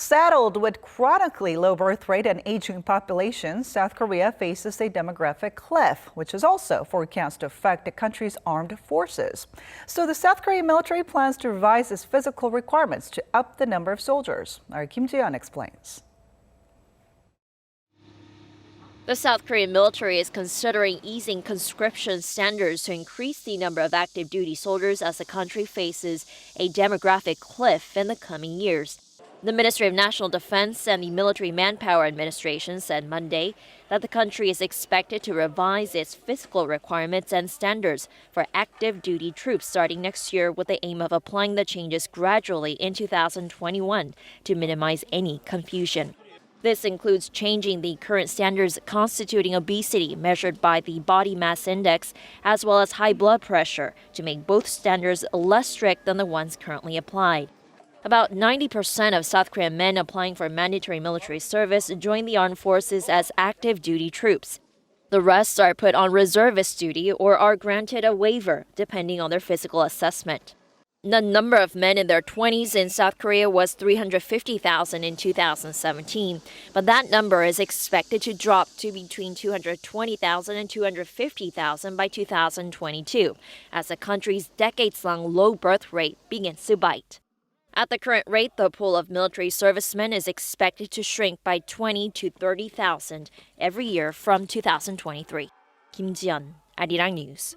Saddled with chronically low birth rate and aging population, South Korea faces a demographic cliff, which is also forecast to affect the country's armed forces. So the South Korean military plans to revise its physical requirements to up the number of soldiers. Our Kim Ji-yeon explains. The South Korean military is considering easing conscription standards to increase the number of active duty soldiers as the country faces a demographic cliff in the coming years. The Ministry of National Defense and the Military Manpower Administration said Monday that the country is expected to revise its physical requirements and standards for active duty troops starting next year with the aim of applying the changes gradually in 2021 to minimize any confusion. This includes changing the current standards constituting obesity measured by the body mass index, as well as high blood pressure, to make both standards less strict than the ones currently applied. About 90% of South Korean men applying for mandatory military service join the armed forces as active duty troops. The rest are put on reservist duty or are granted a waiver, depending on their physical assessment. The number of men in their 20s in South Korea was 350,000 in 2017, but that number is expected to drop to between 220,000 and 250,000 by 2022, as the country's decades-long low birth rate begins to bite. At the current rate, the pool of military servicemen is expected to shrink by 20 to 30,000 every year from 2023. Kim Ji-yeon, Arirang News.